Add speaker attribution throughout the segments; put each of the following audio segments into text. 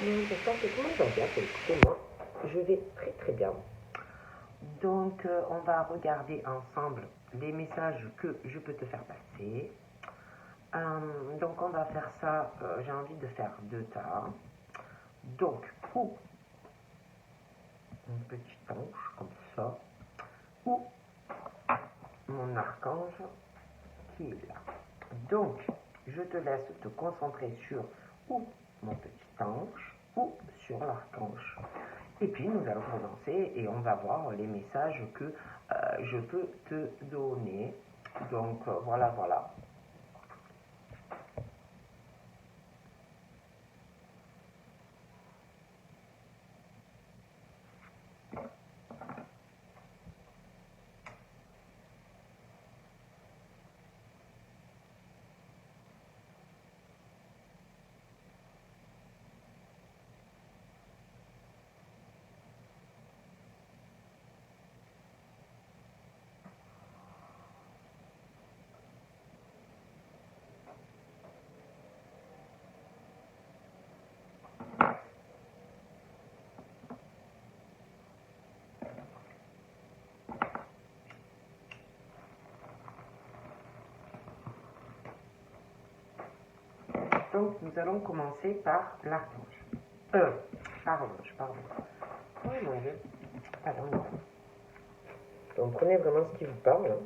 Speaker 1: J'espère que tout le monde va bien. Écoutez, moi, je vais très très bien. Donc, on va regarder ensemble les messages que je peux te faire passer. Donc, on va faire ça. J'ai envie de faire deux tas. Donc, ou une petite ange, comme ça, ou mon archange qui est là. Donc, je te laisse te concentrer sur ou mon petit ange ou sur l'archange. Et puis, nous allons commencer et on va voir les messages que je peux te donner. Donc, voilà. Donc, nous allons commencer par l'archange. Pardon. Oh mon Dieu. Alors, donc, prenez vraiment ce qui vous parle.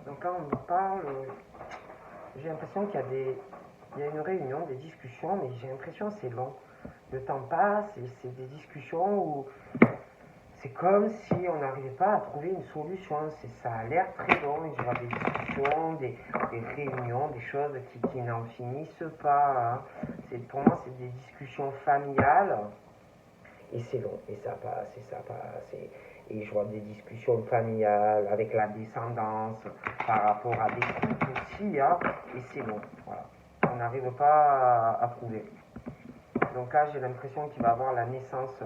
Speaker 1: Donc là, on nous parle, j'ai l'impression qu'il y a une réunion, des discussions, mais j'ai l'impression que c'est long. Le temps passe et c'est des discussions où c'est comme si on n'arrivait pas à trouver une solution. Ça a l'air très long et je vois des discussions, des réunions, des choses qui n'en finissent pas. Hein. Pour moi, c'est des discussions familiales et c'est long et ça passe. Et je vois des discussions familiales avec la descendance par rapport à des couples aussi, hein, et c'est long. Voilà. On n'arrive pas à trouver. Donc là, j'ai l'impression qu'il va y avoir la naissance.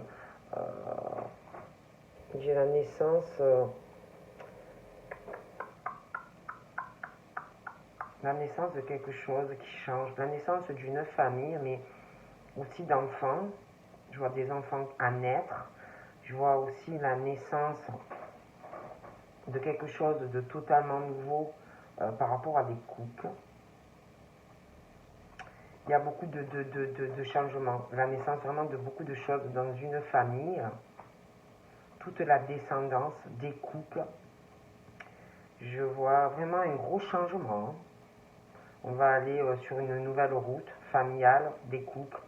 Speaker 1: J'ai la naissance. La naissance de quelque chose qui change. La naissance d'une famille, mais aussi d'enfants. Je vois des enfants à naître. Je vois aussi la naissance de quelque chose de totalement nouveau par rapport à des couples. Il y a beaucoup de changements. La naissance vraiment de beaucoup de choses dans une famille. Toute la descendance des couples. Je vois vraiment un gros changement. On va aller sur une nouvelle route familiale des couples.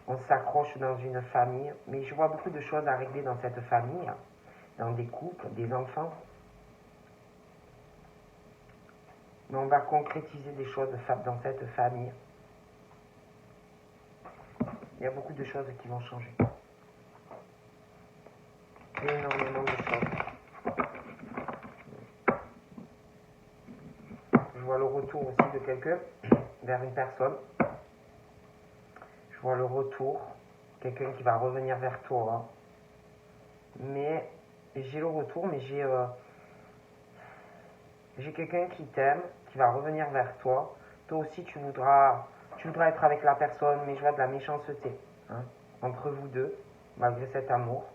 Speaker 1: On s'accroche dans une famille. Mais je vois beaucoup de choses à régler dans cette famille. Dans des couples, des enfants. Mais on va concrétiser des choses dans cette famille. Il y a beaucoup de choses qui vont changer. Énormément de choses. Je vois le retour aussi de quelqu'un vers une personne. Je vois le retour, quelqu'un qui va revenir vers toi. Mais j'ai le retour, mais j'ai quelqu'un qui t'aime, qui va revenir vers toi. Toi aussi, tu voudras être avec la personne, mais je vois de la méchanceté entre vous deux, malgré cet amour.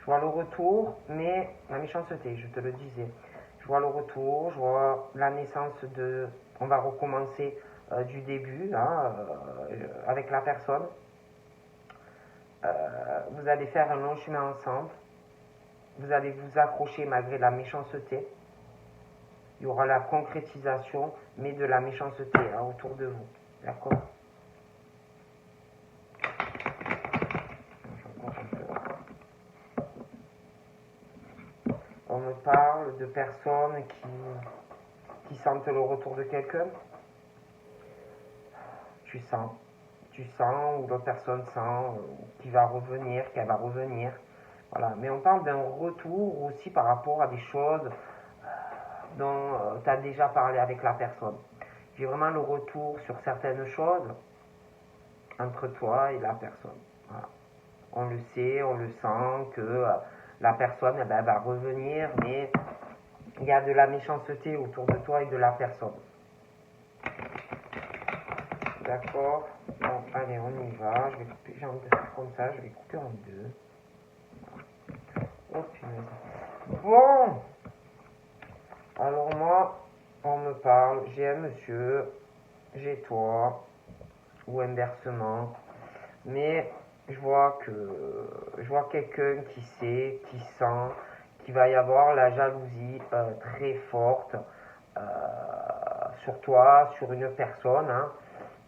Speaker 1: Je vois le retour, mais la méchanceté, je te le disais. Je vois le retour, je vois la naissance de... On va recommencer du début avec la personne. Vous allez faire un long chemin ensemble. Vous allez vous accrocher malgré la méchanceté. Il y aura la concrétisation, mais de la méchanceté autour de vous. D'accord ? On me parle de personnes qui sentent le retour de quelqu'un. Tu sens, ou l'autre personne sent qu'elle va revenir. Voilà. Mais on parle d'un retour aussi par rapport à des choses dont tu as déjà parlé avec la personne. j'ai vraiment le retour sur certaines choses entre toi et la personne. Voilà. On le sait, on le sent que la personne eh ben, va revenir, mais il y a de la méchanceté autour de toi et de la personne. D'accord. Bon, allez, on y va. Je vais couper, j'ai envie de faire comme ça, je vais couper en deux. Oh punaise. Bon. Alors moi, on me parle, j'ai un monsieur, j'ai toi, ou inversement. Mais je vois quelqu'un qui sait, qui sent, qu'il va y avoir la jalousie très forte sur toi, sur une personne. Hein.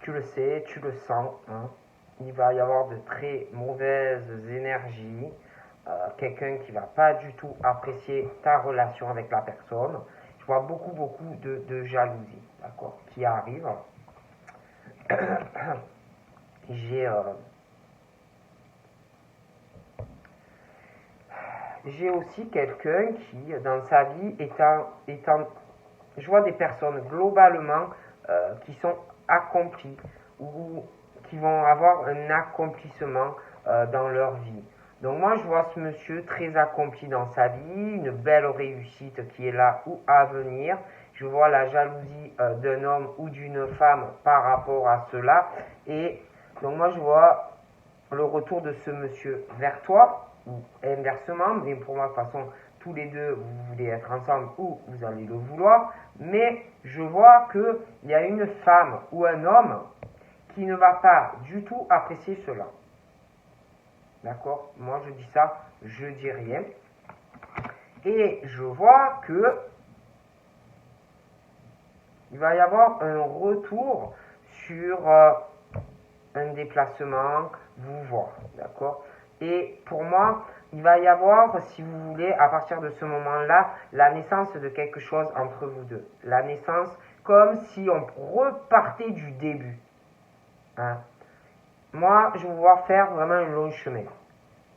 Speaker 1: Tu le sais, tu le sens. Hein. Il va y avoir de très mauvaises énergies. Quelqu'un qui va pas du tout apprécier ta relation avec la personne. Je vois beaucoup de jalousie, d'accord, qui arrive. J'ai aussi quelqu'un qui, dans sa vie, je vois des personnes globalement qui sont accomplies ou qui vont avoir un accomplissement dans leur vie. Donc moi, je vois ce monsieur très accompli dans sa vie, une belle réussite qui est là ou à venir. Je vois la jalousie d'un homme ou d'une femme par rapport à cela. Et donc moi, je vois le retour de ce monsieur vers toi, ou inversement, mais pour moi, de toute façon, tous les deux, vous voulez être ensemble ou vous allez le vouloir, mais je vois qu'il y a une femme ou un homme qui ne va pas du tout apprécier cela. D'accord? Moi, je dis ça, je dis rien. Et je vois que il va y avoir un retour sur un déplacement, vous voir, d'accord? Et pour moi, il va y avoir, si vous voulez, à partir de ce moment-là, la naissance de quelque chose entre vous deux. La naissance, comme si on repartait du début. Hein? Moi, je vais vouloir faire vraiment un long chemin,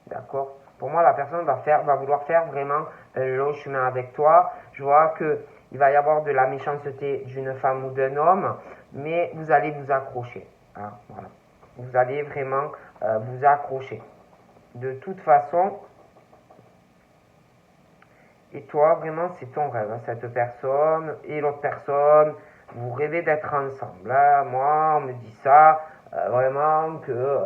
Speaker 1: d'accord? Pour moi, la personne va vouloir faire vraiment un long chemin avec toi. Je vois que il va y avoir de la méchanceté d'une femme ou d'un homme, mais vous allez vous accrocher. Hein? Voilà. Vous allez vraiment vous accrocher. De toute façon, et toi, vraiment, c'est ton rêve, hein, cette personne et l'autre personne, vous rêvez d'être ensemble. Là, moi, on me dit ça, vraiment, que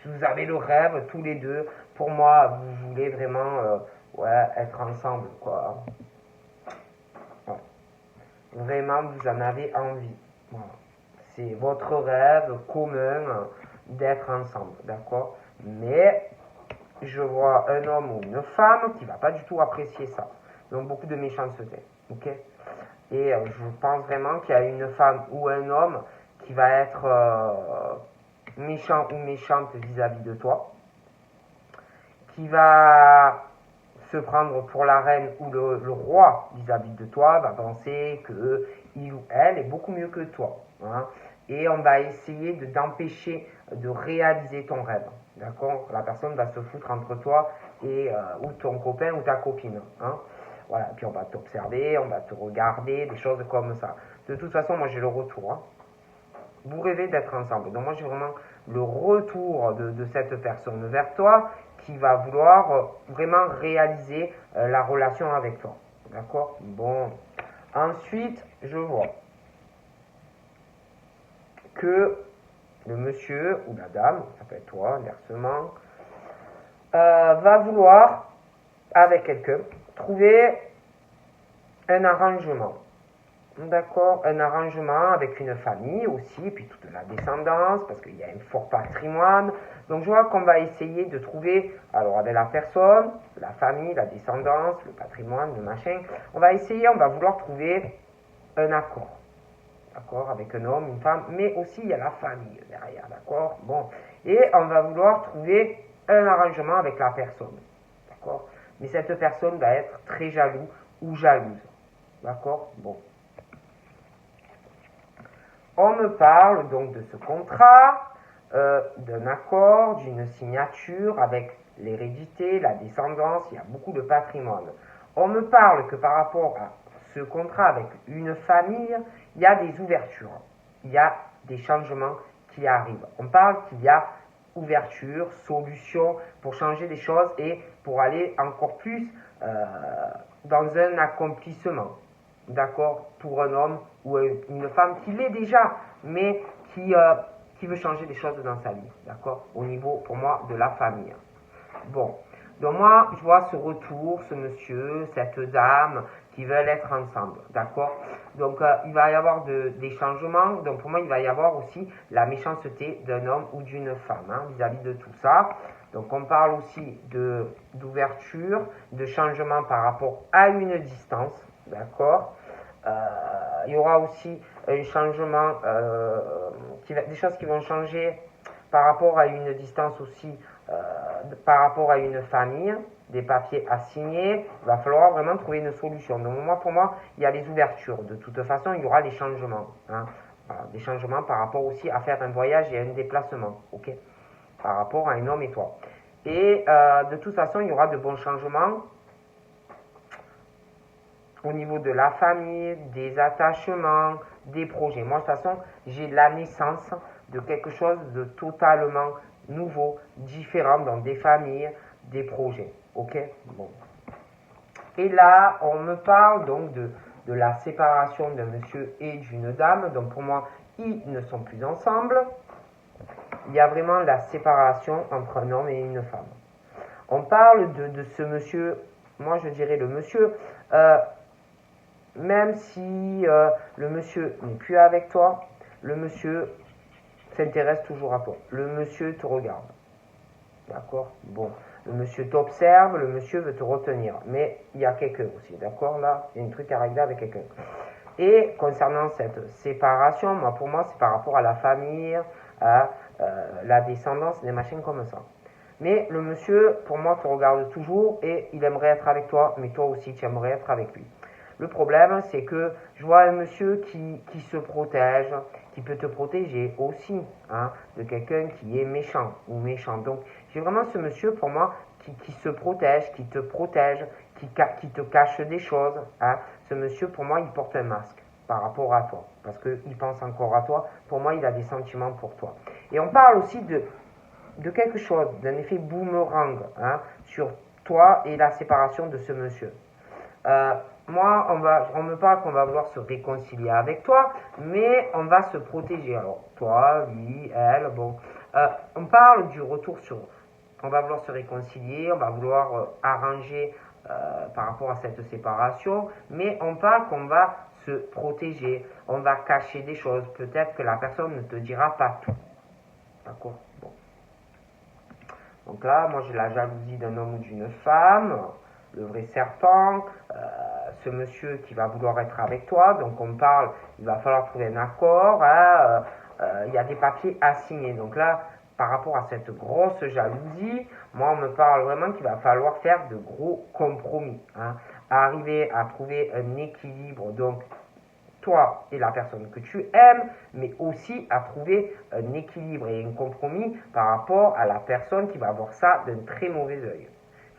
Speaker 1: vous avez le rêve tous les deux. Pour moi, vous voulez vraiment ouais, être ensemble, quoi. Ouais. Vraiment, vous en avez envie. Voilà. C'est votre rêve commun d'être ensemble, d'accord? Mais je vois un homme ou une femme qui va pas du tout apprécier ça. Donc beaucoup de méchanceté, ok? Et je pense vraiment qu'il y a une femme ou un homme qui va être méchant ou méchante vis-à-vis de toi, qui va se prendre pour la reine ou le roi vis-à-vis de toi, va penser que il ou elle est beaucoup mieux que toi. Hein, et on va essayer d'empêcher de réaliser ton rêve. D'accord? La personne va se foutre entre toi et ou ton copain ou ta copine. Hein, voilà, puis on va t'observer, on va te regarder, des choses comme ça. De toute façon, moi j'ai le retour. Hein. Vous rêvez d'être ensemble. Donc moi j'ai vraiment le retour de cette personne vers toi qui va vouloir vraiment réaliser la relation avec toi. D'accord? Bon. Ensuite, je vois que le monsieur ou la dame, ça peut être toi, inversement, va vouloir, avec quelqu'un, trouver un arrangement. D'accord, un arrangement avec une famille aussi, puis toute la descendance, parce qu'il y a un fort patrimoine. Donc je vois qu'on va essayer de trouver, alors avec la personne, la famille, la descendance, le patrimoine, le machin, on va vouloir trouver un accord. D'accord, avec un homme, une femme, mais aussi il y a la famille derrière, d'accord? Bon, et on va vouloir trouver un arrangement avec la personne, d'accord? Mais cette personne va être très jaloux ou jalouse, d'accord? Bon. On me parle donc de ce contrat, d'un accord, d'une signature avec l'hérédité, la descendance, il y a beaucoup de patrimoine. On me parle que par rapport à ce contrat avec une famille, il y a des ouvertures, il y a des changements qui arrivent. On parle qu'il y a ouverture, solution pour changer des choses et pour aller encore plus dans un accomplissement. D'accord, pour un homme ou une femme qui l'est déjà, mais qui veut changer des choses dans sa vie, d'accord, au niveau, pour moi, de la famille. Bon, donc moi, je vois ce retour, ce monsieur, cette dame qui veulent être ensemble, d'accord. Donc, il va y avoir des changements, donc pour moi, il va y avoir aussi la méchanceté d'un homme ou d'une femme, vis-à-vis de tout ça. Donc, on parle aussi d'ouverture, de changement par rapport à une distance, d'accord. Il y aura aussi un changement, des choses qui vont changer par rapport à une distance aussi, par rapport à une famille, des papiers à signer. Il va falloir vraiment trouver une solution. Donc moi, pour moi, il y a les ouvertures. De toute façon, il y aura les changements. Voilà, des changements par rapport aussi à faire un voyage et un déplacement, ok, par rapport à un homme et toi. Et de toute façon, il y aura de bons changements au niveau de la famille, des attachements, des projets. Moi, de toute façon, j'ai la naissance de quelque chose de totalement nouveau, différent dans des familles, des projets. Ok, bon. Et là, on me parle donc de la séparation d'un monsieur et d'une dame. Donc pour moi, ils ne sont plus ensemble. Il y a vraiment la séparation entre un homme et une femme. On parle de ce monsieur, moi je dirais le monsieur, même si le monsieur n'est plus avec toi, le monsieur s'intéresse toujours à toi. Le monsieur te regarde. D'accord? Bon. Le monsieur t'observe, le monsieur veut te retenir. Mais il y a quelqu'un aussi. D'accord? Là, il y a un truc à régler avec quelqu'un. Et concernant cette séparation, moi, pour moi, c'est par rapport à la famille, à la descendance, des machines comme ça. Mais le monsieur, pour moi, te regarde toujours et il aimerait être avec toi, mais toi aussi, tu aimerais être avec lui. Le problème, c'est que je vois un monsieur qui se protège, qui peut te protéger aussi, de quelqu'un qui est méchant ou méchant. Donc, j'ai vraiment ce monsieur, pour moi, qui se protège, qui te protège, qui te cache des choses. Ce monsieur, pour moi, il porte un masque par rapport à toi, parce qu'il pense encore à toi. Pour moi, il a des sentiments pour toi. Et on parle aussi de quelque chose, d'un effet boomerang sur toi et la séparation de ce monsieur. Moi, on me parle qu'on va vouloir se réconcilier avec toi, mais on va se protéger. Alors, toi, lui, elle, bon. On parle du retour sur... On va vouloir se réconcilier, on va vouloir arranger par rapport à cette séparation, mais on parle qu'on va se protéger, on va cacher des choses. Peut-être que la personne ne te dira pas tout. D'accord? Bon. Donc là, moi j'ai la jalousie d'un homme ou d'une femme, le vrai serpent, ce monsieur qui va vouloir être avec toi, donc on parle, il va falloir trouver un accord, il y a des papiers à signer. Donc là, par rapport à cette grosse jalousie, moi on me parle vraiment qu'il va falloir faire de gros compromis, arriver à trouver un équilibre, donc toi et la personne que tu aimes, mais aussi à trouver un équilibre et un compromis par rapport à la personne qui va voir ça d'un très mauvais œil.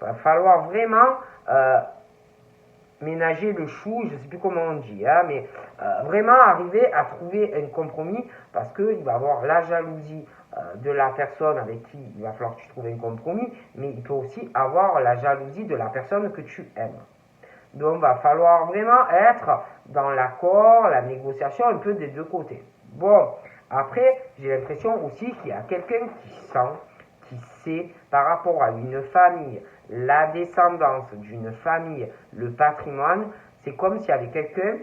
Speaker 1: Il va falloir vraiment ménager le chou, je ne sais plus comment on dit, mais vraiment arriver à trouver un compromis parce qu'il va avoir la jalousie de la personne avec qui il va falloir que tu trouves un compromis, mais il peut aussi avoir la jalousie de la personne que tu aimes. Donc, il va falloir vraiment être dans l'accord, la négociation un peu des deux côtés. Bon, après, j'ai l'impression aussi qu'il y a quelqu'un qui sent, qui sait par rapport à une famille, la descendance d'une famille, le patrimoine, c'est comme s'il y avait quelqu'un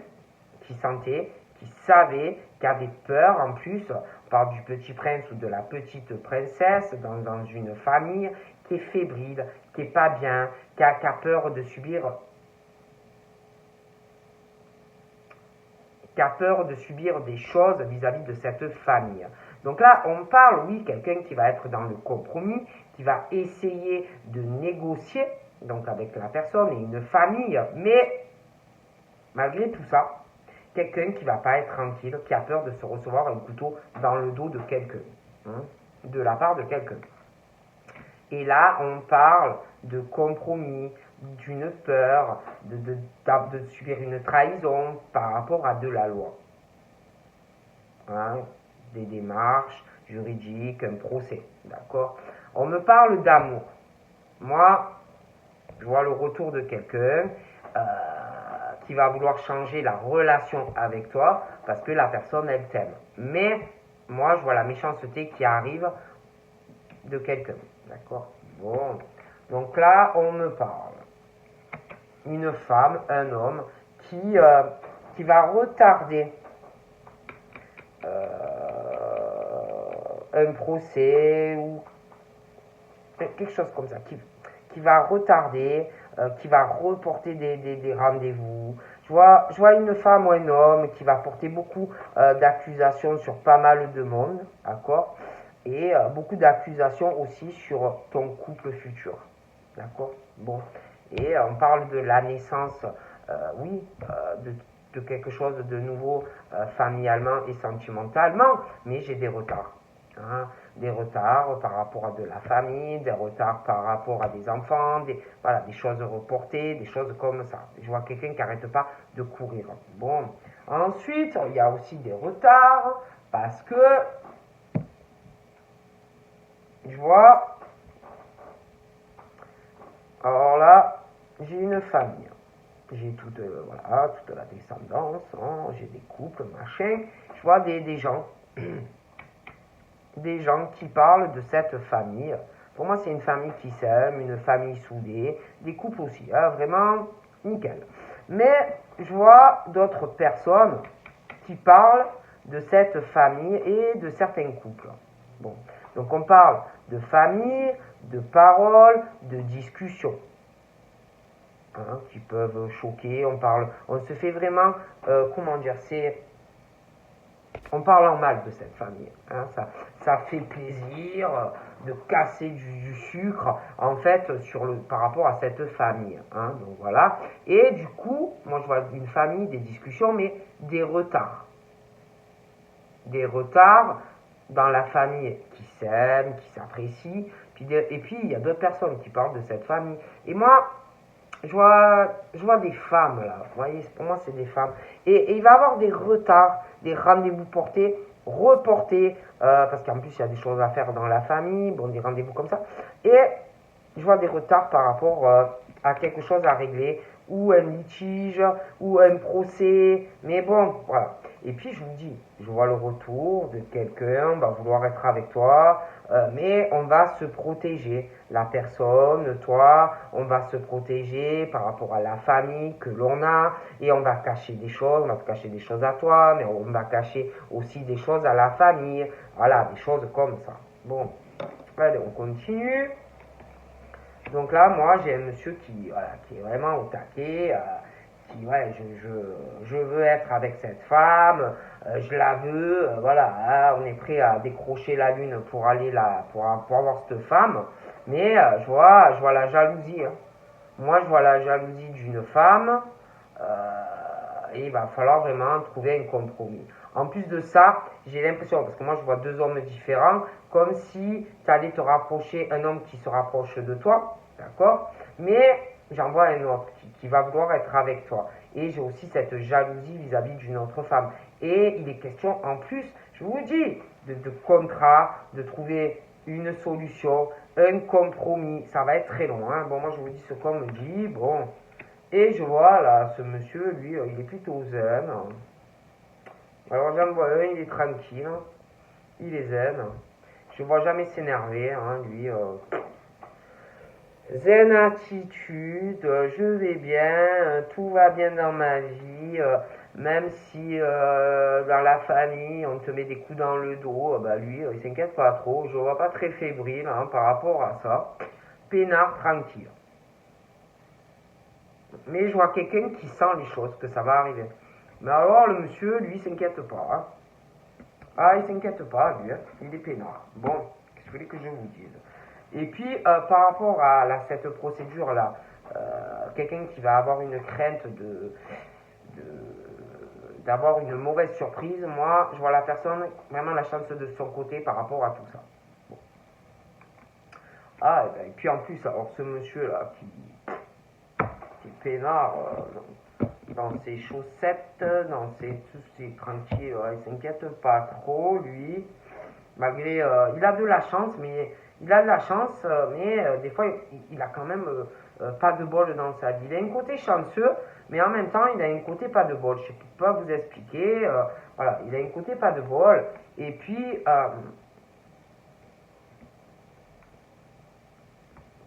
Speaker 1: qui sentait, qui savait, qui avait peur en plus, on parle du petit prince ou de la petite princesse dans une famille, qui est fébrile, qui est pas bien, qui a peur de subir des choses vis-à-vis de cette famille. Donc là, on parle, oui, quelqu'un qui va être dans le compromis, qui va essayer de négocier, donc avec la personne et une famille, mais malgré tout ça, quelqu'un qui ne va pas être tranquille, qui a peur de se recevoir un couteau dans le dos de quelqu'un, de la part de quelqu'un. Et là, on parle de compromis, d'une peur, de subir une trahison par rapport à de la loi. Hein, des démarches juridiques, un procès, d'accord? On me parle d'amour. Moi, je vois le retour de quelqu'un qui va vouloir changer la relation avec toi parce que la personne, elle t'aime. Mais moi, je vois la méchanceté qui arrive de quelqu'un, d'accord? Bon, donc là, on me parle. Une femme, un homme qui va retarder un procès ou quelque chose comme ça, qui va retarder, qui va reporter des rendez-vous. Je vois une femme ou un homme qui va porter beaucoup d'accusations sur pas mal de monde, d'accord? Et beaucoup d'accusations aussi sur ton couple futur, d'accord? Bon, et on parle de la naissance, oui, de quelque chose de nouveau familialement et sentimentalement, mais j'ai des retards. Hein, des retards par rapport à de la famille, des retards par rapport à des enfants, voilà, des choses reportées, des choses comme ça. Je vois quelqu'un qui n'arrête pas de courir. Bon, ensuite, il y a aussi des retards parce que je vois, alors là, j'ai une famille. J'ai toute la descendance, hein, j'ai des couples, machin. Je vois des gens. Des gens qui parlent de cette famille. Pour moi, c'est une famille qui s'aime, une famille soudée, des couples aussi, hein, vraiment nickel. Mais je vois d'autres personnes qui parlent de cette famille et de certains couples. Bon, donc on parle de famille, de paroles, de discussions. Hein, qui peuvent choquer, on se fait vraiment, comment dire, on parle en mal de cette famille. Hein, ça fait plaisir de casser du sucre, en fait, par rapport à cette famille. Hein, donc voilà. Et du coup, moi je vois une famille, des discussions, mais des retards. Des retards dans la famille qui s'aime, qui s'apprécie. Et puis, il y a d'autres personnes qui parlent de cette famille. Et moi, je vois des femmes là, vous voyez, pour moi c'est des femmes. Et il va y avoir des retards, des rendez-vous reportés, parce qu'en plus il y a des choses à faire dans la famille, bon, des rendez-vous comme ça. Et je vois des retards par rapport à quelque chose à régler, ou un litige, ou un procès, mais bon, voilà. Et puis je vous dis, je vois le retour de quelqu'un, va vouloir être avec toi, mais on va se protéger. La personne, toi, on va se protéger par rapport à la famille que l'on a, et on va cacher des choses, on va te cacher des choses à toi, mais on va cacher aussi des choses à la famille, voilà, des choses comme ça. Bon, allez, on continue. Donc là, moi, j'ai un monsieur qui est vraiment au taquet, qui, ouais, je veux être avec cette femme, je la veux, voilà, hein, on est prêt à décrocher la lune pour aller là, pour avoir cette femme, mais je vois la jalousie. Hein. Moi, je vois la jalousie d'une femme, et il va falloir vraiment trouver un compromis. En plus de ça, j'ai l'impression, parce que moi je vois deux hommes différents, comme si tu allais te rapprocher, un homme qui se rapproche de toi, d'accord? Mais j'en vois un autre qui va vouloir être avec toi. Et j'ai aussi cette jalousie vis-à-vis d'une autre femme. Et il est question, en plus, je vous dis, de contrat, de trouver une solution, un compromis. Ça va être très long. Hein? Bon, moi je vous dis ce qu'on me dit. Bon. Et je vois là, ce monsieur, lui, il est plutôt zen. Alors j'en vois un, il est tranquille. Il est zen. Je ne vois jamais s'énerver, hein, lui. Zen attitude, je vais bien, tout va bien dans ma vie, même si dans la famille on te met des coups dans le dos, bah lui il s'inquiète pas trop, je le vois pas très fébrile hein, par rapport à ça, peinard, tranquille. Mais je vois quelqu'un qui sent les choses, que ça va arriver. Mais alors le monsieur, lui, s'inquiète pas. Hein. Ah, il s'inquiète pas, lui, hein. Il est peinard. Bon, qu'est-ce que vous voulez que je vous dise? Et puis, par rapport à cette procédure-là, quelqu'un qui va avoir une crainte d'avoir une mauvaise surprise, moi, je vois la personne vraiment la chance de son côté par rapport à tout ça. Ah, et puis en plus, alors ce monsieur-là, c'est peinard dans ses chaussettes, dans tous ses tranquilles, il s'inquiète pas trop, lui. Malgré, il a de la chance, mais des fois, il a quand même pas de bol dans sa vie. Il a un côté chanceux, mais en même temps, il a un côté pas de bol. Je ne peux pas vous expliquer. Voilà, il a un côté pas de bol. Et puis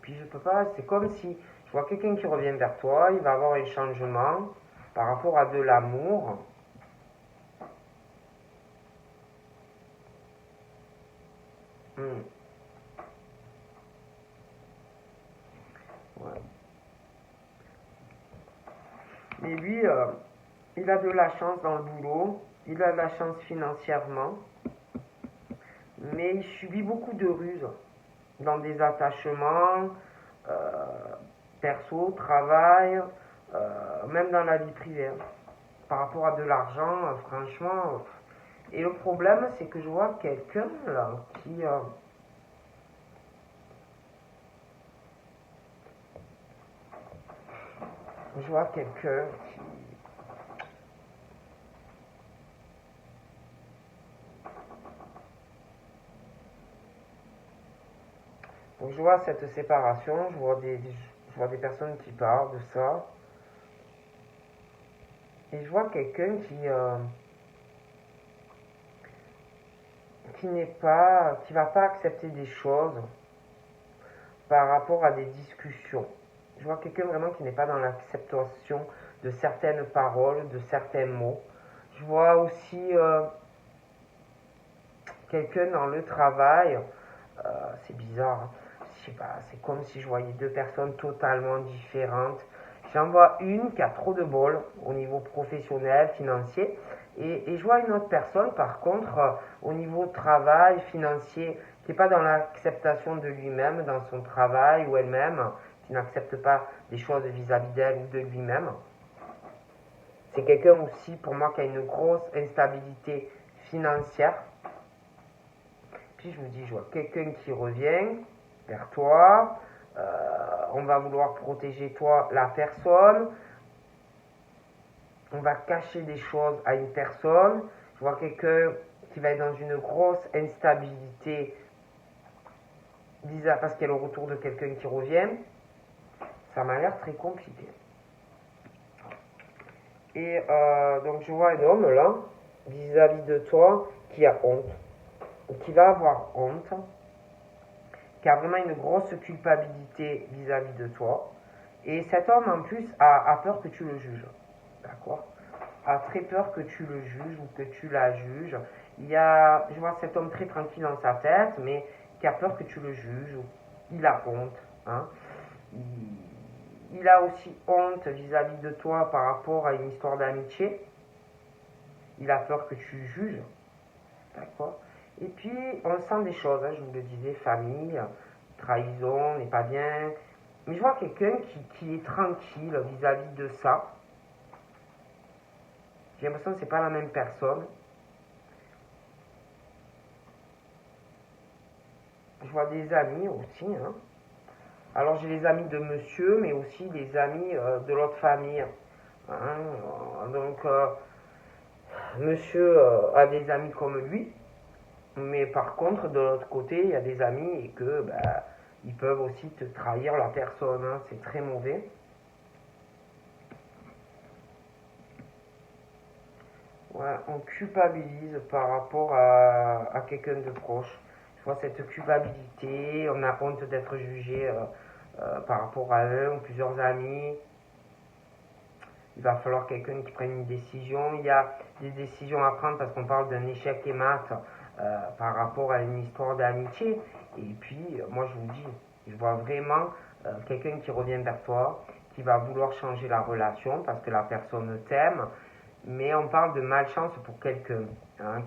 Speaker 1: je peux pas. C'est comme si je vois quelqu'un qui revient vers toi. Il va avoir un changement par rapport à de l'amour. Hmm. Ouais. Mais lui, il a de la chance dans le boulot, il a de la chance financièrement, mais il subit beaucoup de ruses dans des attachements, euh, perso, travail, même dans la vie privée. Par rapport à de l'argent, franchement. Et le problème, c'est que je vois quelqu'un là qui. Je vois quelqu'un qui. Donc je vois cette séparation, je vois des personnes qui parlent de ça. Et je vois quelqu'un qui va pas accepter des choses par rapport à des discussions. Je vois quelqu'un vraiment qui n'est pas dans l'acceptation de certaines paroles, de certains mots. Je vois aussi quelqu'un dans le travail, c'est bizarre, hein. Je sais pas, c'est comme si je voyais deux personnes totalement différentes. J'en vois une qui a trop de bol au niveau professionnel, financier, et je vois une autre personne, par contre, au niveau travail, financier, qui n'est pas dans l'acceptation de lui-même, dans son travail ou elle-même, qui n'accepte pas des choses vis-à-vis d'elle ou de lui-même. C'est quelqu'un aussi, pour moi, qui a une grosse instabilité financière. Puis je vous dis, je vois quelqu'un qui revient vers toi, on va vouloir protéger toi, la personne, on va cacher des choses à une personne. Je vois quelqu'un qui va être dans une grosse instabilité parce qu'il y a le retour de quelqu'un qui revient. Ça m'a l'air très compliqué. Et donc je vois un homme là, vis-à-vis de toi, qui a honte, qui va avoir honte, qui a vraiment une grosse culpabilité vis-à-vis de toi. Et cet homme en plus a peur que tu le juges. D'accord? A très peur que tu le juges ou que tu la juges. Je vois cet homme très tranquille dans sa tête, mais qui a peur que tu le juges. Il a honte. Hein? Il a aussi honte vis-à-vis de toi par rapport à une histoire d'amitié. Il a peur que tu juges. D'accord? Et puis, on sent des choses, hein, je vous le disais, famille, trahison, n'est pas bien. Mais je vois quelqu'un qui est tranquille vis-à-vis de ça. J'ai l'impression que c'est pas la même personne. Je vois des amis aussi. Hein. Alors j'ai les amis de monsieur, mais aussi les amis de l'autre famille. Hein. Donc, monsieur a des amis comme lui. Mais par contre, de l'autre côté, il y a des amis et que ils peuvent aussi te trahir la personne. Hein. C'est très mauvais. Ouais, on culpabilise par rapport à quelqu'un de proche. Je vois cette culpabilité, on a honte d'être jugé par rapport à un ou plusieurs amis. Il va falloir quelqu'un qui prenne une décision. Il y a des décisions à prendre parce qu'on parle d'un échec et mat par rapport à une histoire d'amitié. Et puis, moi je vous dis, je vois vraiment quelqu'un qui revient vers toi, qui va vouloir changer la relation parce que la personne t'aime, mais on parle de malchance pour quelqu'un hein,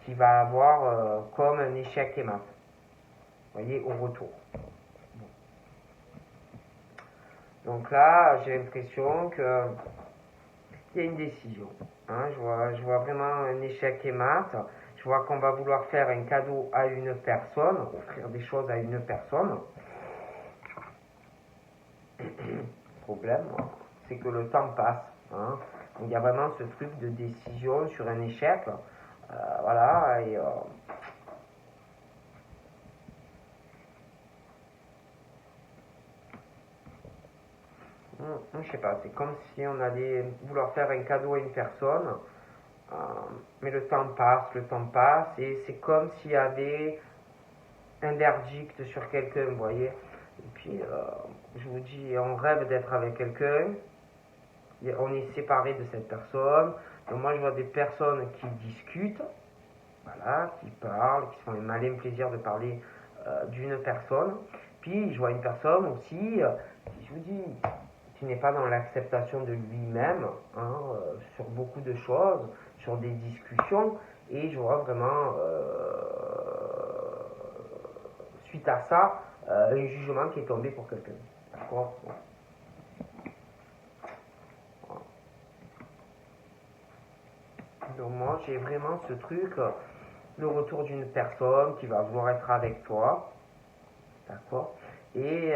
Speaker 1: qui va avoir comme un échec et mat. Vous voyez, au retour. Donc là, j'ai l'impression qu'il y a une décision. Hein, je vois vraiment un échec et mat. Je vois qu'on va vouloir faire un cadeau à une personne, offrir des choses à une personne. problème, c'est que le temps passe. Hein. Donc il y a vraiment ce truc de décision sur un échec. Voilà, et je sais pas, c'est comme si on allait vouloir faire un cadeau à une personne, mais le temps passe, et c'est comme s'il y avait un verdict sur quelqu'un, vous voyez. Et puis, je vous dis, on rêve d'être avec quelqu'un, on est séparé de cette personne. Donc moi, je vois des personnes qui discutent, voilà, qui parlent, qui se font un malin plaisir de parler d'une personne. Puis, je vois une personne aussi, qui, je vous dis, qui n'est pas dans l'acceptation de lui-même, hein, sur beaucoup de choses, sur des discussions, et je vois vraiment, suite à ça, un jugement qui est tombé pour quelqu'un. D'accord. Donc moi, j'ai vraiment ce truc, le retour d'une personne qui va vouloir être avec toi, d'accord. Et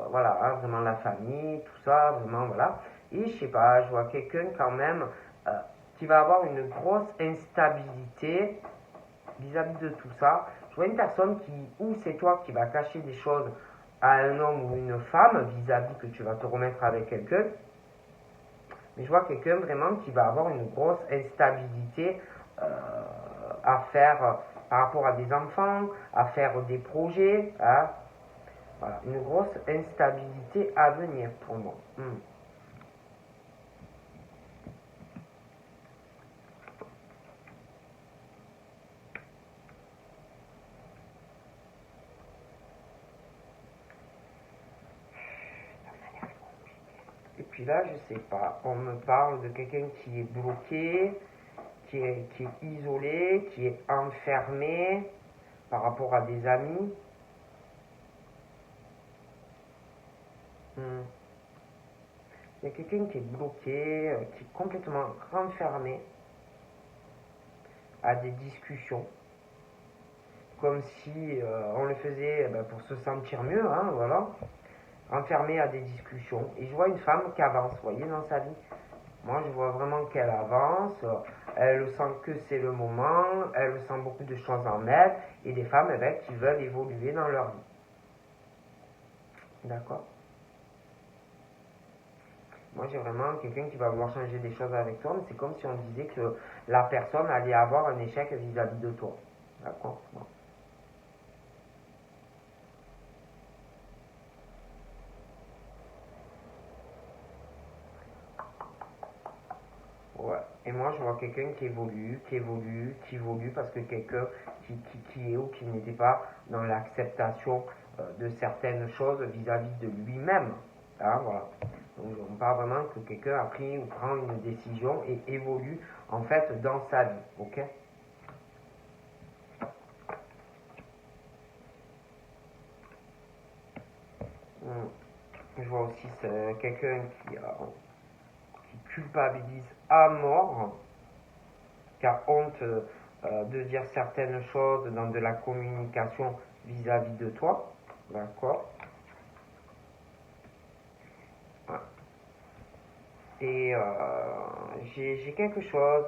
Speaker 1: voilà, hein, vraiment la famille, tout ça, vraiment voilà. Et je sais pas, je vois quelqu'un quand même euh, qui va avoir une grosse instabilité vis-à-vis de tout ça. Je vois une personne qui, ou c'est toi qui va cacher des choses à un homme ou une femme vis-à-vis que tu vas te remettre avec quelqu'un. Mais je vois quelqu'un vraiment qui va avoir une grosse instabilité à faire par rapport à des enfants, à faire des projets. Hein. Voilà, une grosse instabilité à venir pour moi. Et puis là, je sais pas, on me parle de quelqu'un qui est bloqué, qui est isolé, qui est enfermé par rapport à des amis. Hmm. Il y a quelqu'un qui est bloqué, qui est complètement renfermé à des discussions, comme si on le faisait pour se sentir mieux, hein, voilà, enfermé à des discussions. Et je vois une femme qui avance, vous voyez, dans sa vie. Moi, je vois vraiment qu'elle avance, elle sent que c'est le moment, elle sent beaucoup de choses en elle, et des femmes qui veulent évoluer dans leur vie. D'accord. Moi, j'ai vraiment quelqu'un qui va vouloir changer des choses avec toi, mais c'est comme si on disait que la personne allait avoir un échec vis-à-vis de toi. D'accord. Bon. Ouais. Et moi, je vois quelqu'un qui évolue, qui évolue, parce que quelqu'un qui est ou qui n'était pas dans l'acceptation de certaines choses vis-à-vis de lui-même. Hein, voilà. Donc, on parle vraiment que quelqu'un a pris ou prend une décision et évolue en fait dans sa vie. Ok. Hum. Je vois aussi quelqu'un qui culpabilise à mort, qui a honte de dire certaines choses dans de la communication vis-à-vis de toi. D'accord. Ouais. Et j'ai quelque chose,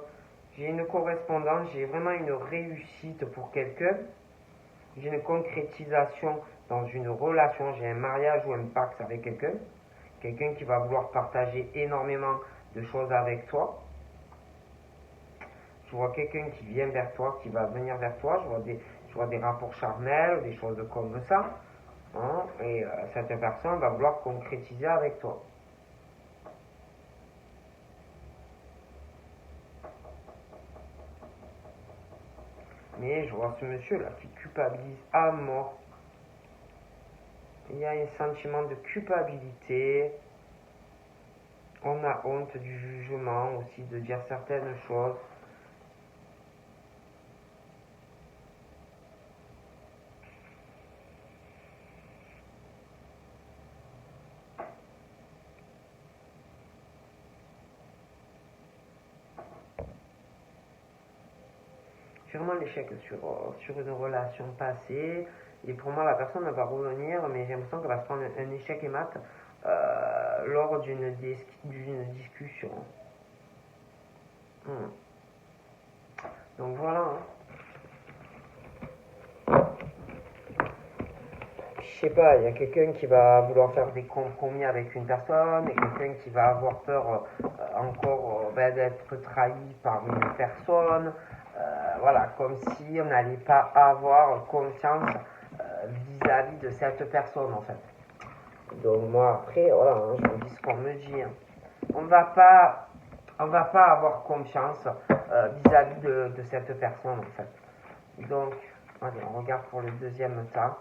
Speaker 1: j'ai une correspondance, j'ai vraiment une réussite pour quelqu'un, j'ai une concrétisation dans une relation, j'ai un mariage ou un pacte avec quelqu'un, quelqu'un qui va vouloir partager énormément de choses avec toi. Je vois quelqu'un qui vient vers toi, qui va venir vers toi, je vois des rapports charnels, des choses comme ça. Hein, et cette personne va vouloir concrétiser avec toi. Mais je vois ce monsieur-là qui culpabilise à mort. Il y a un sentiment de culpabilité. On a honte du jugement aussi, de dire certaines choses. J'ai vraiment l'échec sur une relation passée. Et pour moi, la personne va revenir, mais j'ai l'impression qu'elle va se prendre un échec et mat lors d'une discussion. Donc voilà. Je sais pas, il y a quelqu'un qui va vouloir faire des compromis avec une personne et quelqu'un qui va avoir peur encore d'être trahi par une personne. Voilà, comme si on n'allait pas avoir confiance vis-à-vis de cette personne en fait. Donc moi après, voilà, hein, je vous dis ce qu'on me dit. Hein. On va pas avoir confiance vis-à-vis de cette personne en fait. Donc, allez, on regarde pour le deuxième tas.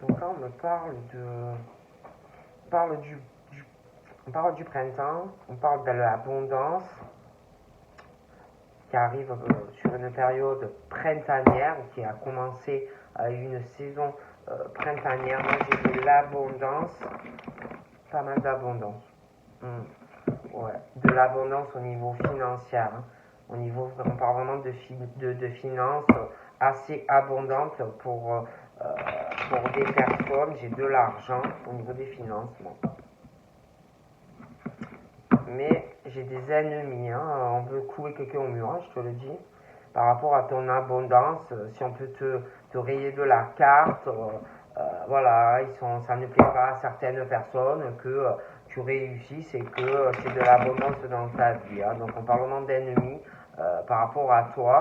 Speaker 1: Donc là, on me parle on parle du printemps, on parle de l'abondance qui arrive sur une période printanière qui a commencé à une saison printanière. Moi, j'ai de l'abondance, pas mal d'abondance. Ouais, de l'abondance au niveau financier. Hein. Au niveau, on parle vraiment de finances assez abondantes pour des personnes. J'ai de l'argent au niveau des finances. Bon. Mais j'ai des ennemis. Hein. On veut couler quelqu'un au mur, hein, je te le dis. Par rapport à ton abondance, si on peut te rayer de la carte, voilà, ça ne plaît pas à certaines personnes que tu réussisses et que c'est de l'abondance dans ta vie. Hein. Donc on parle vraiment d'ennemis par rapport à toi.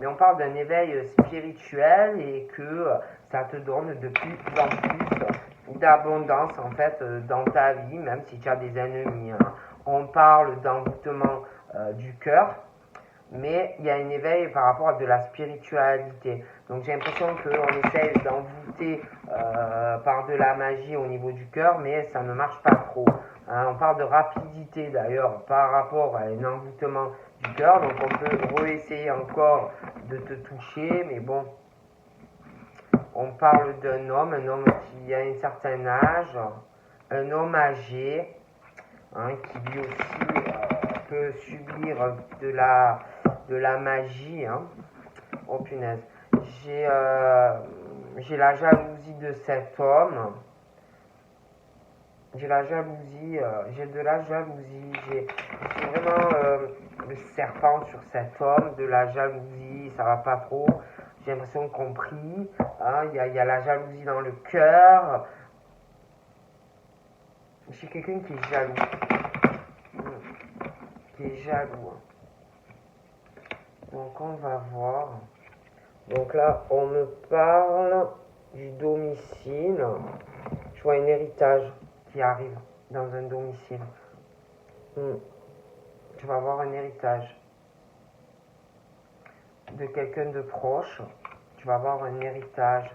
Speaker 1: Mais on parle d'un éveil spirituel et que ça te donne de plus en plus d'abondance en fait dans ta vie, même si tu as des ennemis. Hein. On parle d'envoûtement du cœur, mais il y a un éveil par rapport à de la spiritualité. Donc j'ai l'impression qu'on essaye d'envoûter par de la magie au niveau du cœur, mais ça ne marche pas trop. Hein, on parle de rapidité d'ailleurs par rapport à un envoûtement du cœur, donc on peut réessayer encore de te toucher, mais bon, on parle d'un homme, un homme qui a un certain âge, un homme âgé, hein, qui lui aussi peut subir de la magie. Hein. Oh punaise. J'ai la jalousie de cet homme. J'ai la jalousie, j'ai de la jalousie. J'ai vraiment le serpent sur cet homme, de la jalousie, ça va pas trop. J'ai l'impression compris. Hein, y a la jalousie dans le cœur. J'ai quelqu'un qui est jaloux. Qui est jaloux. Donc on va voir. Donc là, on me parle du domicile. Je vois un héritage qui arrive dans un domicile. Tu vas avoir un héritage de quelqu'un de proche. Tu vas avoir un héritage.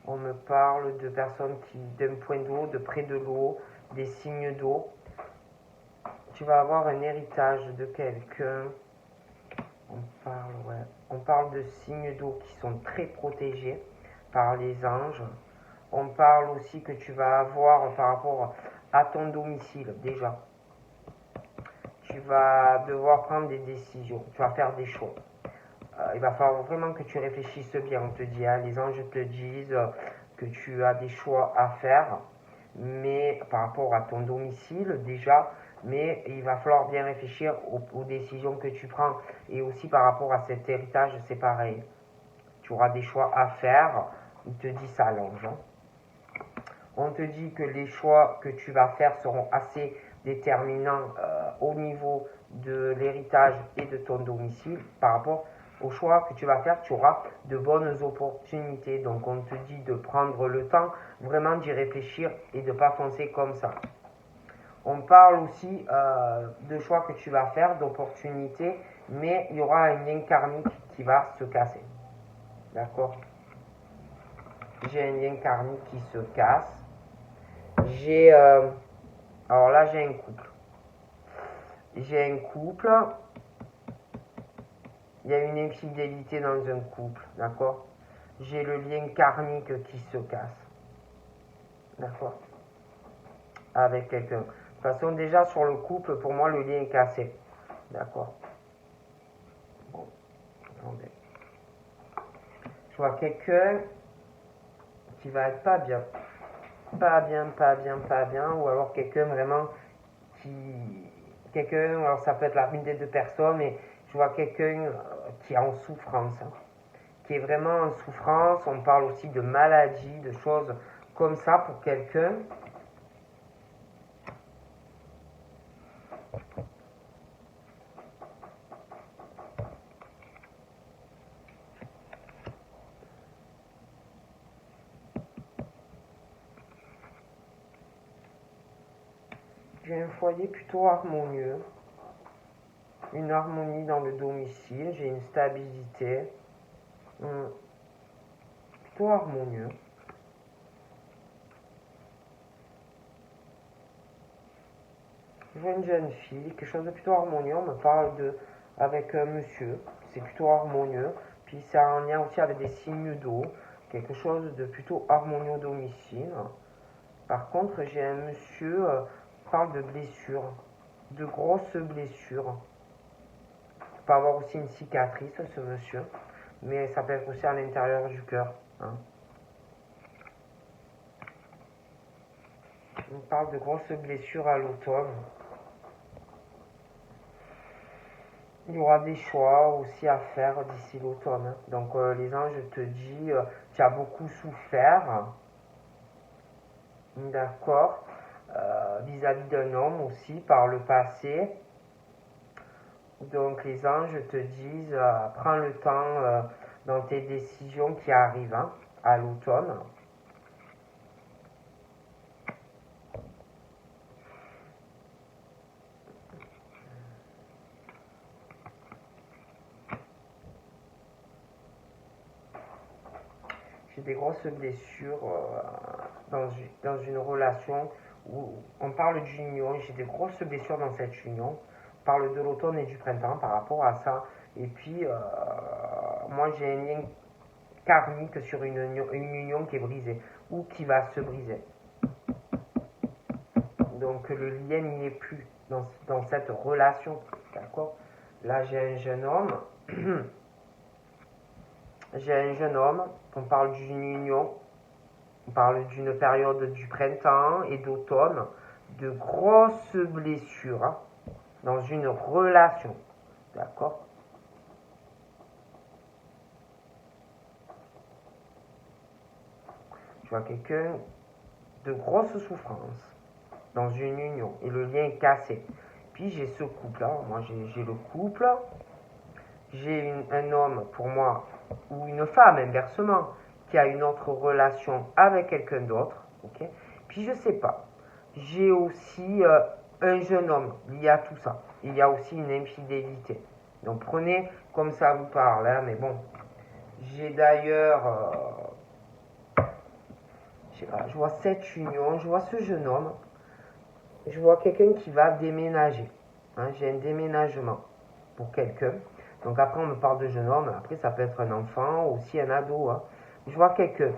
Speaker 1: On me parle de personnes d'un point d'eau, de près de l'eau, des signes d'eau. Tu vas avoir un héritage de quelqu'un. On parle de signes d'eau qui sont très protégés par les anges. On parle aussi que tu vas avoir par rapport à ton domicile déjà. Tu vas devoir prendre des décisions. Tu vas faire des choix. Il va falloir vraiment que tu réfléchisses bien. On te dit, hein, les anges te disent que tu as des choix à faire, mais par rapport à ton domicile déjà, mais il va falloir bien réfléchir aux décisions que tu prends. Et aussi par rapport à cet héritage, c'est pareil. Tu auras des choix à faire. Il te dit ça, l'ange. Hein. On te dit que les choix que tu vas faire seront assez déterminants au niveau de l'héritage et de ton domicile. Par rapport au choix que tu vas faire, tu auras de bonnes opportunités. Donc on te dit de prendre le temps vraiment d'y réfléchir et de ne pas foncer comme ça. On parle aussi de choix que tu vas faire, d'opportunités, mais il y aura un lien karmique qui va se casser. D'accord? J'ai un lien karmique qui se casse. Alors là, j'ai un couple. J'ai un couple. Il y a une infidélité dans un couple, d'accord? J'ai le lien karmique qui se casse, d'accord? Avec quelqu'un. toute façon, déjà sur le couple, pour moi, le lien est cassé. D'accord. Bon, attendez. Je vois quelqu'un qui va être pas bien. Pas bien, pas bien, pas bien. Ou alors quelqu'un vraiment qui... Quelqu'un, alors ça peut être l'une des deux personnes, mais je vois quelqu'un qui est en souffrance. Hein, qui est vraiment en souffrance. On parle aussi de maladie, de choses comme ça pour quelqu'un. J'ai un foyer plutôt harmonieux, une harmonie dans le domicile, j'ai une stabilité, plutôt harmonieux. Je vois une jeune fille, quelque chose de plutôt harmonieux, on me parle avec un monsieur, c'est plutôt harmonieux, puis c'est en lien aussi avec des signes d'eau, quelque chose de plutôt harmonieux au domicile. Par contre, j'ai un monsieur qui parle de blessures, de grosses blessures. Il peut avoir aussi une cicatrice, ce monsieur, mais ça peut être aussi à l'intérieur du cœur. Hein. On parle de grosses blessures à l'automne. Il y aura des choix aussi à faire d'ici l'automne. Hein. Donc les anges te disent, tu as beaucoup souffert, d'accord, vis-à-vis d'un homme aussi par le passé. Donc les anges te disent, prends le temps dans tes décisions qui arrivent hein, à l'automne. J'ai des grosses blessures dans une relation où on parle d'union, j'ai des grosses blessures dans cette union. On parle de l'automne et du printemps par rapport à ça. Et puis, moi j'ai un lien karmique sur une union qui est brisée ou qui va se briser. Donc le lien n'y est plus dans cette relation. D'accord. Là j'ai un jeune homme. J'ai un jeune homme, on parle d'une union, on parle d'une période du printemps et d'automne, de grosses blessures hein, dans une relation. D'accord. Je vois quelqu'un de grosses souffrances dans une union et le lien est cassé. Puis j'ai ce couple-là, moi j'ai le couple, j'ai un homme pour moi, ou une femme inversement, qui a une autre relation avec quelqu'un d'autre, ok. Puis je sais pas, j'ai aussi un jeune homme lié à tout ça. Il y a aussi une infidélité. Donc prenez comme ça vous parle, hein, mais bon. J'ai d'ailleurs, je sais pas, je vois cette union, je vois ce jeune homme, je vois quelqu'un qui va déménager. Hein, j'ai un déménagement pour quelqu'un. Donc après on me parle de jeune homme, après ça peut être un enfant, aussi un ado. Hein. Je vois quelqu'un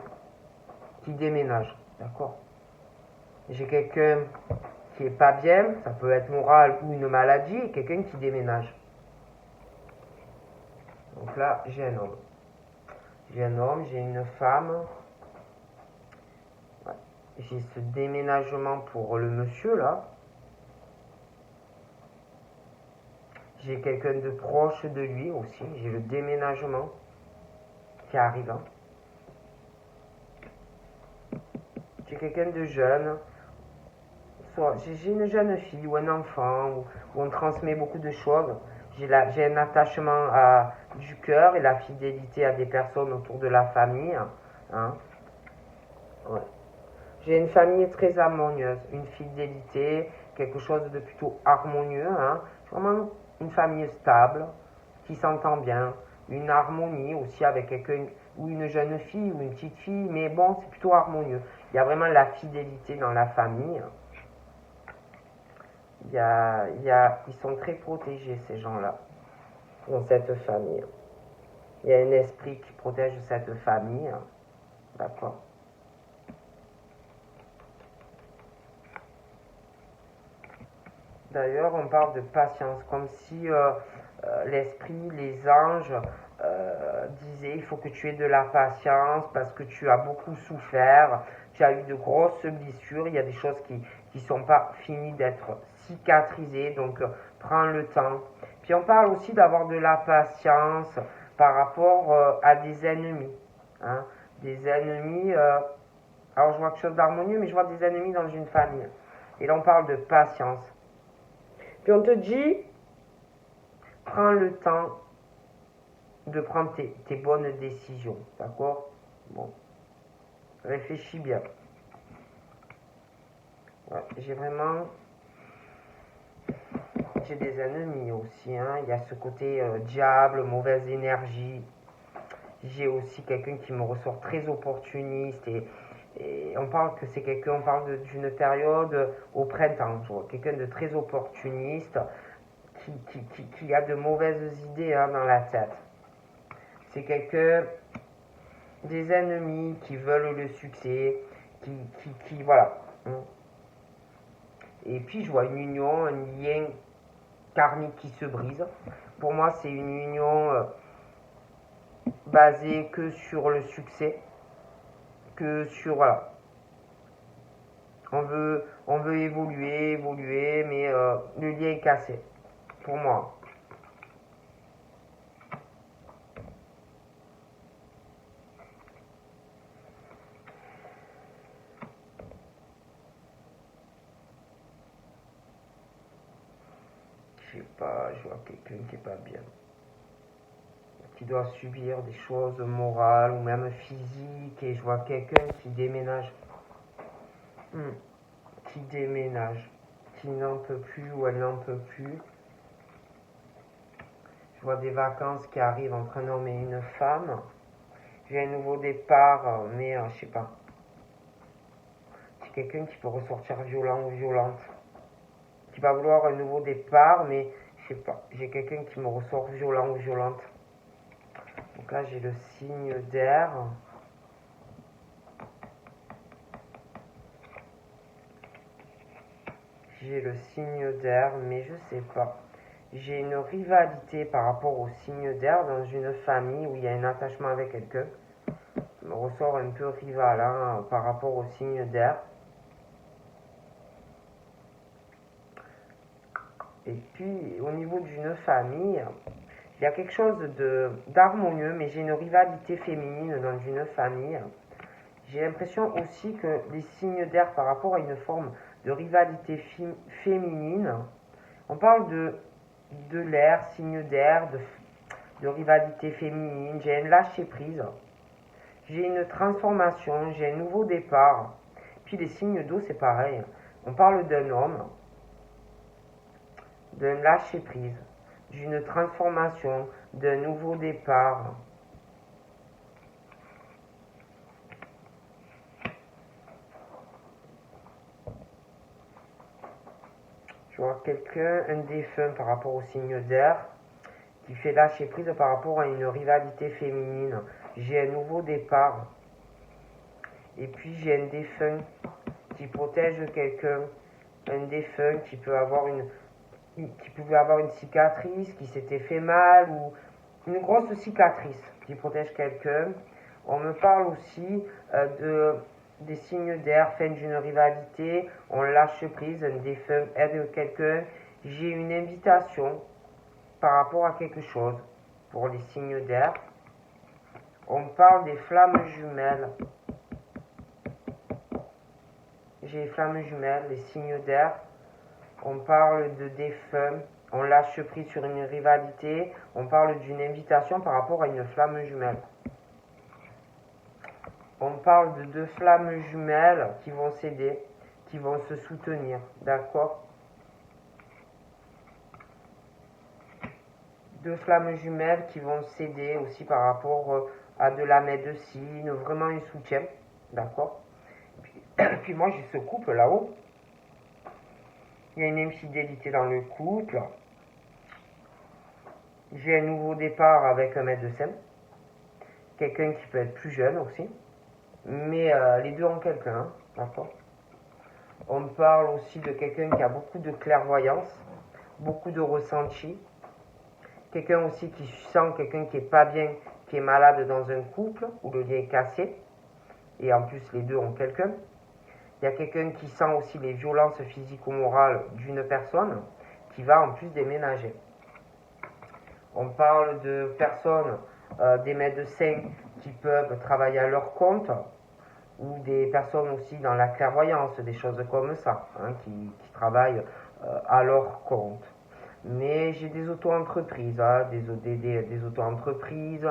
Speaker 1: qui déménage, d'accord. J'ai quelqu'un qui est pas bien, ça peut être moral ou une maladie, et quelqu'un qui déménage. Donc là j'ai un homme. J'ai un homme, j'ai une femme. Ouais. J'ai ce déménagement pour le monsieur là. J'ai quelqu'un de proche de lui aussi. J'ai le déménagement qui arrive. Hein. J'ai quelqu'un de jeune. Soit j'ai une jeune fille ou un enfant où on transmet beaucoup de choses. J'ai un attachement du cœur et la fidélité à des personnes autour de la famille. Hein. Ouais. J'ai une famille très harmonieuse, une fidélité, quelque chose de plutôt harmonieux. Hein. Vraiment une famille stable, qui s'entend bien, une harmonie aussi avec quelqu'un, ou une jeune fille, ou une petite fille, mais bon, c'est plutôt harmonieux. Il y a vraiment la fidélité dans la famille. Ils sont très protégés, ces gens-là, dans cette famille. Il y a un esprit qui protège cette famille. D'accord. l'intérieur, on parle de patience, comme si l'esprit, les anges disaient il faut que tu aies de la patience parce que tu as beaucoup souffert, tu as eu de grosses blessures, il y a des choses qui ne sont pas finies d'être cicatrisées, donc prends le temps. Puis on parle aussi d'avoir de la patience par rapport à des ennemis. Hein, des ennemis, alors je vois quelque chose d'harmonieux, mais je vois des ennemis dans une famille. Et là on parle de patience. Puis on te dit, prends le temps de prendre tes bonnes décisions, d'accord? Bon, réfléchis bien. Ouais, j'ai des ennemis aussi, hein. Il y a ce côté diable, mauvaise énergie. J'ai aussi quelqu'un qui me ressort très opportuniste et on parle que c'est quelqu'un, on parle d'une période au printemps, je vois, quelqu'un de très opportuniste qui a de mauvaises idées hein, dans la tête. C'est quelqu'un, des ennemis qui veulent le succès, voilà. Et puis je vois une union, un lien karmique qui se brise. Pour moi, c'est une union basée que sur le succès, que sur, voilà. On veut évoluer, mais le lien est cassé, pour moi. Je sais pas, je vois quelqu'un qui est pas bien, qui doit subir des choses morales ou même physiques, et je vois quelqu'un qui déménage, qui déménage, qui n'en peut plus ou elle n'en peut plus. Je vois des vacances qui arrivent entre un homme et une femme. J'ai un nouveau départ, mais je sais pas. C'est quelqu'un qui peut ressortir violent ou violente. Qui va vouloir un nouveau départ, mais je sais pas. J'ai quelqu'un qui me ressort violent ou violente. Donc là, j'ai le signe d'air. J'ai le signe d'air, mais je sais pas. J'ai une rivalité par rapport au signe d'air dans une famille où il y a un attachement avec quelqu'un. Je me ressort un peu rival hein, par rapport au signe d'air. Et puis, au niveau d'une famille, il y a quelque chose d'harmonieux, mais j'ai une rivalité féminine dans une famille. J'ai l'impression aussi que les signes d'air par rapport à une forme de rivalité féminine, on parle de l'air, signe d'air, de rivalité féminine, j'ai un lâcher prise, j'ai une transformation, j'ai un nouveau départ. Puis les signes d'eau, c'est pareil. On parle d'un homme, d'un lâcher prise, d'une transformation, d'un nouveau départ. Je vois quelqu'un, un défunt par rapport au signe d'air, qui fait lâcher prise par rapport à une rivalité féminine. J'ai un nouveau départ. Et puis j'ai un défunt qui protège quelqu'un. Un défunt qui peut avoir qui pouvait avoir une cicatrice, qui s'était fait mal, ou une grosse cicatrice qui protège quelqu'un. On me parle aussi des signes d'air, fin d'une rivalité, on lâche prise, un défunt aide quelqu'un. J'ai une invitation par rapport à quelque chose pour les signes d'air. On parle des flammes jumelles. J'ai les flammes jumelles, les signes d'air. On parle de défunts. On lâche prise sur une rivalité. On parle d'une invitation par rapport à une flamme jumelle. On parle de deux flammes jumelles qui vont s'aider, qui vont se soutenir. D'accord? Deux flammes jumelles qui vont s'aider aussi par rapport à de la médecine, vraiment un soutien. D'accord? Puis moi j'ai ce couple là-haut. Il y a une infidélité dans le couple. J'ai un nouveau départ avec un médecin. Quelqu'un qui peut être plus jeune aussi. Mais les deux ont quelqu'un, d'accord? On parle aussi de quelqu'un qui a beaucoup de clairvoyance. beaucoup de ressentis. Quelqu'un aussi qui sent quelqu'un qui est pas bien, qui est malade dans un couple, où le lien est cassé, et en plus les deux ont quelqu'un. Il y a quelqu'un qui sent aussi les violences physico-morales d'une personne, qui va en plus déménager. On parle de personnes, des médecins qui peuvent travailler à leur compte, ou des personnes aussi dans la clairvoyance, des choses comme ça, hein, qui travaillent à leur compte. Mais j'ai des auto-entreprises, hein, des auto-entreprises,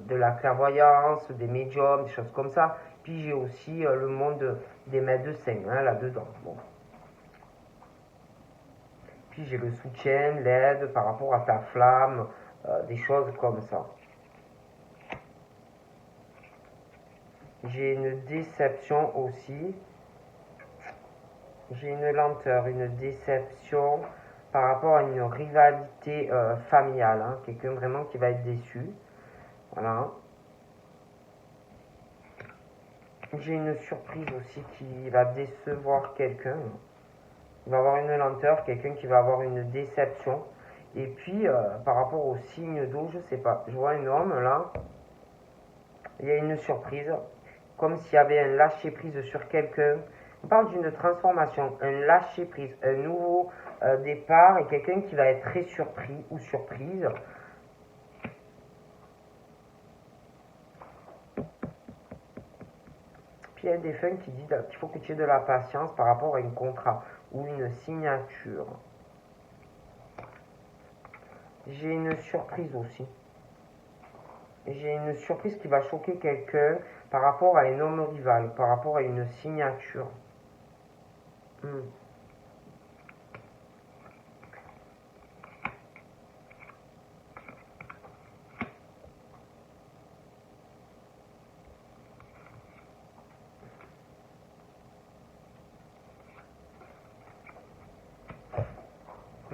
Speaker 1: de la clairvoyance, des médiums, des choses comme ça. Puis j'ai aussi le monde des médecins, hein, là-dedans. Bon. Puis j'ai le soutien, l'aide par rapport à ta flamme, des choses comme ça. J'ai une déception aussi. J'ai une lenteur, une déception par rapport à une rivalité familiale. Hein. Quelqu'un vraiment qui va être déçu. Voilà. J'ai une surprise aussi qui va décevoir quelqu'un. Il va avoir une lenteur, quelqu'un qui va avoir une déception. Et puis, par rapport au signe d'eau, je sais pas. Je vois un homme là. Il y a une surprise. Comme s'il y avait un lâcher-prise sur quelqu'un. On parle d'une transformation, un lâcher-prise, un nouveau départ et quelqu'un qui va être très surpris ou surprise. Puis il y a un défunt qui dit qu'il faut que tu aies de la patience par rapport à un contrat ou une signature. J'ai une surprise aussi. J'ai une surprise qui va choquer quelqu'un par rapport à un homme rival, par rapport à une signature.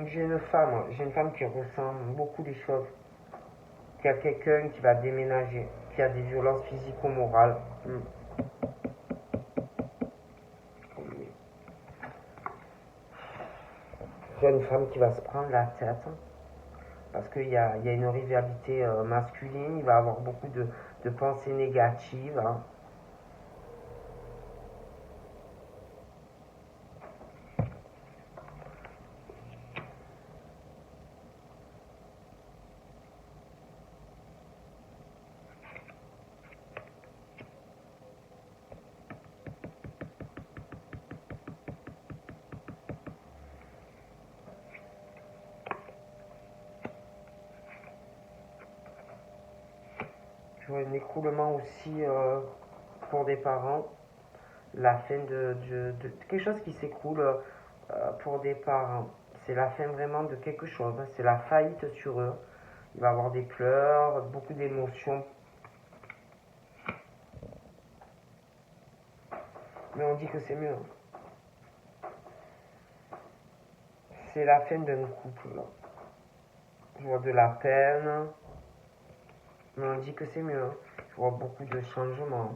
Speaker 1: J'ai une femme qui ressent beaucoup des choses, qui a quelqu'un qui va déménager, qui a des violences physico-morales. J'ai une femme qui va se prendre la tête, parce qu'il y a une rivalité masculine, il va avoir beaucoup de pensées négatives. Hein. Je vois un écroulement aussi pour des parents, la fin de quelque chose qui s'écroule pour des parents. C'est la fin vraiment de quelque chose, hein. C'est la faillite sur eux. Il va y avoir des pleurs, beaucoup d'émotions. Mais on dit que c'est mieux. C'est la fin d'un couple. Là. Je vois de la peine. Mais on dit que c'est mieux. Hein. Je vois beaucoup de changements.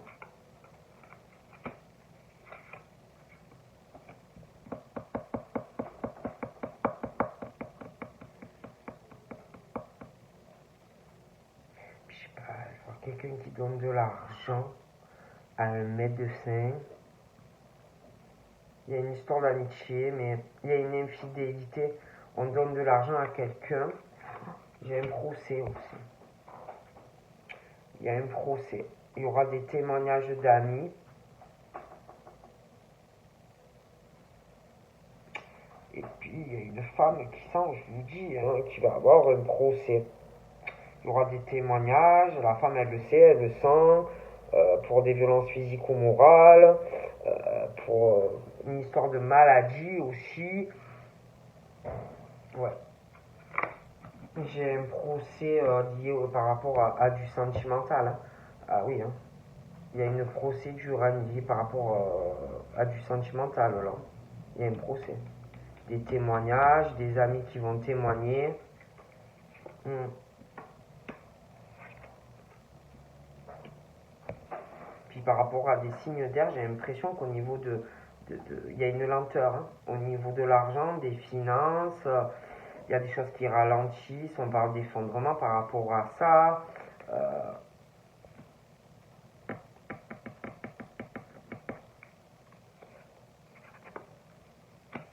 Speaker 1: Puis, je sais pas, je vois quelqu'un qui donne de l'argent à un médecin. Il y a une histoire d'amitié, mais il y a une infidélité. On donne de l'argent à quelqu'un. J'ai un procès aussi. Il y a un procès. Il y aura des témoignages d'amis. Et puis, il y a une femme qui sent, je vous dis, hein, qui va avoir un procès. Il y aura des témoignages. La femme, elle le sait, elle le sent. Pour des violences physiques ou morales. Pour une histoire de maladie aussi. Ouais. J'ai un procès lié par rapport à du sentimental. Hein. Ah oui, hein. Il y a une procédure liée par rapport à du sentimental là. Il y a un procès. Des témoignages, des amis qui vont témoigner. Puis par rapport à des signes d'air, j'ai l'impression qu'au niveau il y a une lenteur hein, au niveau de l'argent, des finances. Il y a des choses qui ralentissent. On parle d'effondrement par rapport à ça.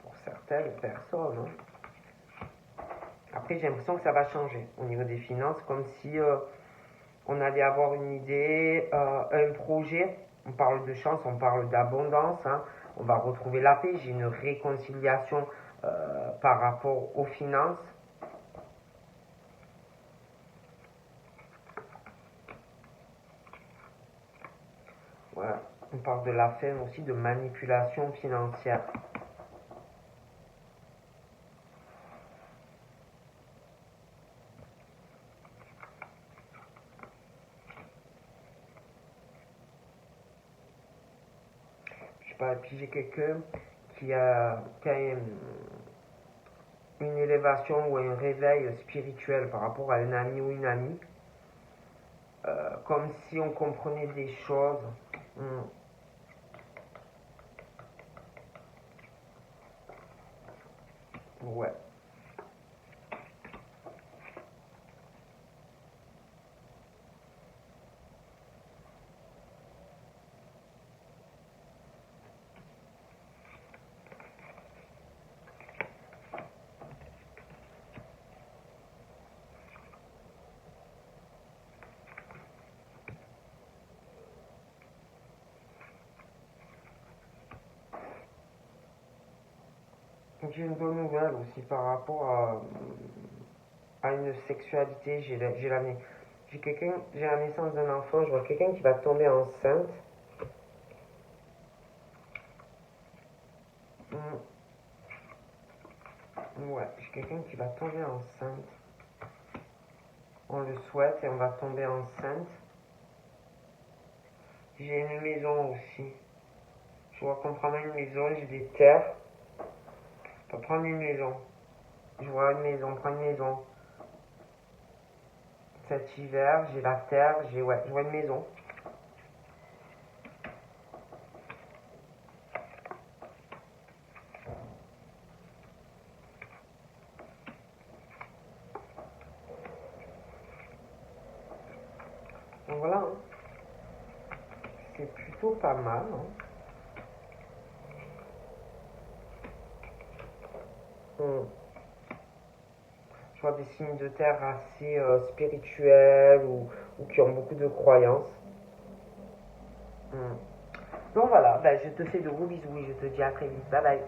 Speaker 1: Pour certaines personnes. Hein. Après, j'ai l'impression que ça va changer au niveau des finances, comme si on allait avoir une idée, un projet. On parle de chance, on parle d'abondance. Hein. On va retrouver la paix. J'ai une réconciliation par rapport aux finances. Voilà. On parle de la fin aussi de manipulation financière. Je sais pas, et puis j'ai quelqu'un qui a une élévation ou un réveil spirituel par rapport à un ami ou une amie. Comme si on comprenait des choses. Ouais. J'ai une bonne nouvelle aussi par rapport à une sexualité. J'ai la naissance d'un enfant. Je vois quelqu'un qui va tomber enceinte. Ouais, j'ai quelqu'un qui va tomber enceinte. On le souhaite et on va tomber enceinte. J'ai une maison aussi. Je vois qu'on prend une maison, j'ai des terres. On va prendre une maison. Je vois une maison, prendre une maison. Cet hiver, j'ai la terre, je vois une maison. Donc voilà, hein. C'est plutôt pas mal. Hein. Je vois des signes de terre assez spirituels ou qui ont beaucoup de croyances. Donc voilà, ben, je te fais de gros bisous et je te dis à très vite. Bye bye.